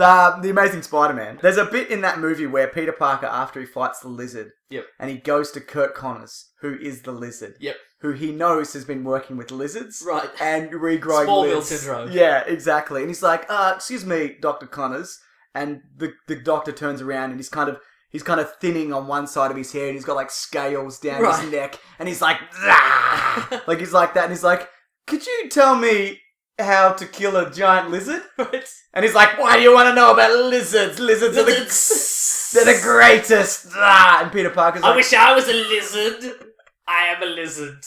The Amazing Spider-Man. There's a bit in that movie where Peter Parker, after he fights the lizard, and he goes to Kurt Connors, who is the lizard, who he knows has been working with lizards, right, and regrowing Smallville syndrome. Yeah, exactly. And he's like, excuse me, Dr. Connors, and the doctor turns around and he's kind of thinning on one side of his hair, and he's got like scales down his neck, and he's like, like he's like that, and he's like, could you tell me how to kill a giant lizard? Right. And he's like, why do you want to know about lizards? Lizards are they're the greatest. And Peter Parker's like, I wish I was a lizard. I am a lizard.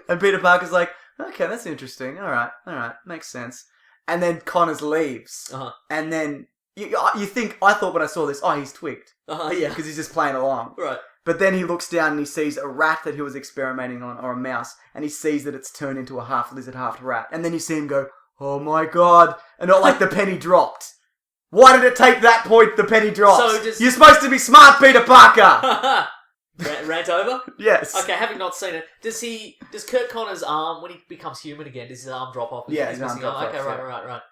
And Peter Parker's like, okay, that's interesting. All right, makes sense. And then Connors leaves. And then you think, I thought when I saw this, he's twigged. Yeah. Because he's just playing along. Right. But then he looks down and he sees a rat that he was experimenting on, or a mouse, and he sees that it's turned into a half lizard, half rat. And then you see him go, oh my god. And not like the penny dropped. Why did it take that point the penny dropped? So You're supposed to be smart, Peter Parker! Rant over? Yes. Okay, having not seen it, does Kurt Connors' arm, when he becomes human again, does his arm drop off? Yeah, his arm drops off. Okay, right.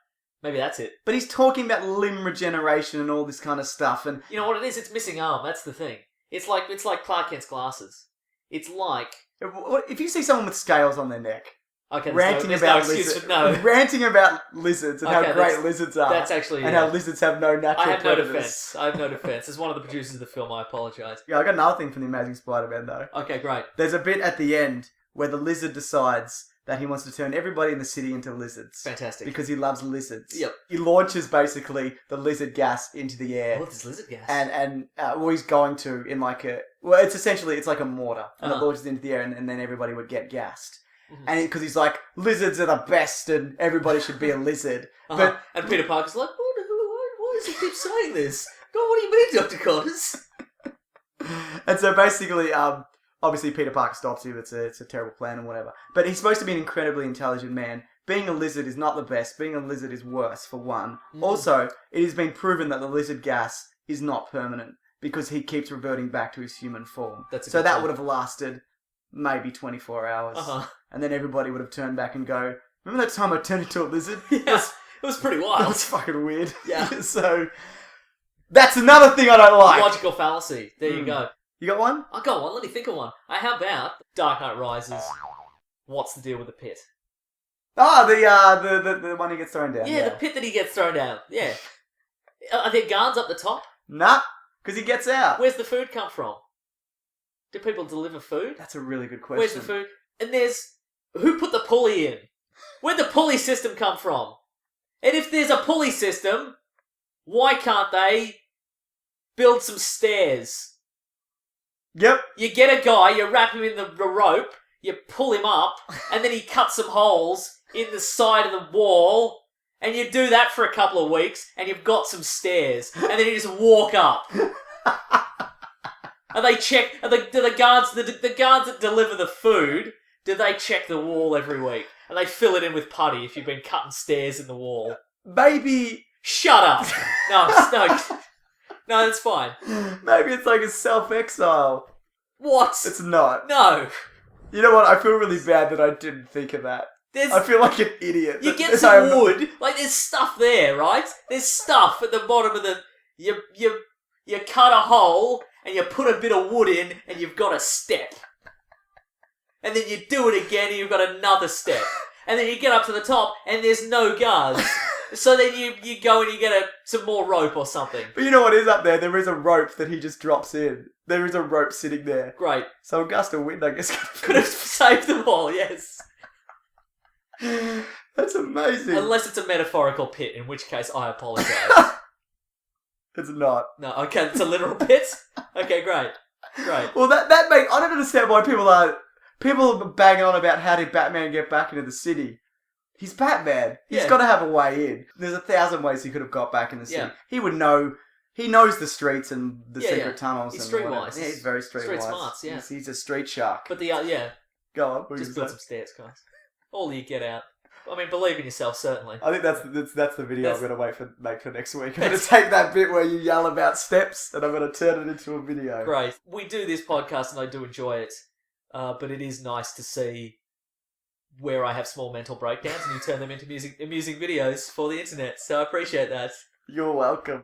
Maybe that's it. But he's talking about limb regeneration and all this kind of stuff, and you know what it is? It's missing arm. That's the thing. It's like Clark Kent's glasses. It's like if you see someone with scales on their neck, ranting about lizards and how great lizards are, that's actually how lizards have no natural predators. I have no defense. As one of the producers of the film, I apologise. Yeah, I got another thing from the Amazing Spider-Man though. Okay, great. There's a bit at the end where the lizard decides that he wants to turn everybody in the city into lizards. Fantastic. Because he loves lizards. Yep. He launches basically the lizard gas into the air. What is lizard gas? And he's going to in like it's like a mortar. And it launches into the air and then everybody would get gassed. Mm-hmm. And because he's like, lizards are the best and everybody should be a lizard. And Peter Parker's like, why does he keep saying this? God, what do you mean, Dr. Connors? And so basically, obviously Peter Parker stops him. It's a terrible plan and whatever. But he's supposed to be an incredibly intelligent man. Being a lizard is not the best. Being a lizard is worse, for one. Also, it has been proven that the lizard gas is not permanent because he keeps reverting back to his human form. So that would have lasted maybe 24 hours. And then everybody would have turned back and go, remember that time I turned into a lizard? Yeah, it was pretty wild. That was fucking weird. Yeah. So, that's another thing I don't like. Logical fallacy. There you go. You got one? I got one. Let me think of one. How about Dark Knight Rises? What's the deal with the pit? The one he gets thrown down. Yeah, the pit that he gets thrown down. Yeah. Are there guards up the top? Nah, because he gets out. Where's the food come from? Do people deliver food? That's a really good question. Where's the food? And who put the pulley in? Where'd the pulley system come from? And if there's a pulley system, why can't they build some stairs? Yep. You get a guy, you wrap him in the rope, you pull him up, and then he cuts some holes in the side of the wall, and you do that for a couple of weeks, and you've got some stairs, and then you just walk up. And they check, do the guards that deliver the food, do they check the wall every week? And they fill it in with putty if you've been cutting stairs in the wall. Maybe... Shut up! No, that's fine. Maybe it's like a self-exile. What? It's not. No. You know what? I feel really bad that I didn't think of that. I feel like an idiot. You get some wood. Like, there's stuff there, right? There's stuff at the bottom of the... You cut a hole, and you put a bit of wood in, and you've got a step. And then you do it again, and you've got another step. And then you get up to the top, and there's no guards. So then you go and you get some more rope or something. But you know what is up there? There is a rope that he just drops in. There is a rope sitting there. Great. So a gust of wind, I guess, could have saved them all, yes. That's amazing. Unless it's a metaphorical pit, in which case I apologise. It's not. No, okay, it's a literal pit? Okay, great. Well, that makes... I don't understand why people are banging on about how did Batman get back into the city. He's Batman. He's got to have a way in. There's 1,000 ways he could have got back in the city. Yeah. He would know... He knows the streets and the secret tunnels. He's streetwise. Yeah, he's very streetwise. Street smarts, yeah. He's a street shark. But Go on. Just build some stairs, guys. All you get out. I mean, believe in yourself, certainly. I think that's the video I'm going to make for next week. I'm going to take that bit where you yell about steps and I'm going to turn it into a video. Great. We do this podcast and I do enjoy it. But it is nice to see where I have small mental breakdowns and you turn them into amusing videos for the internet. So I appreciate that. You're welcome.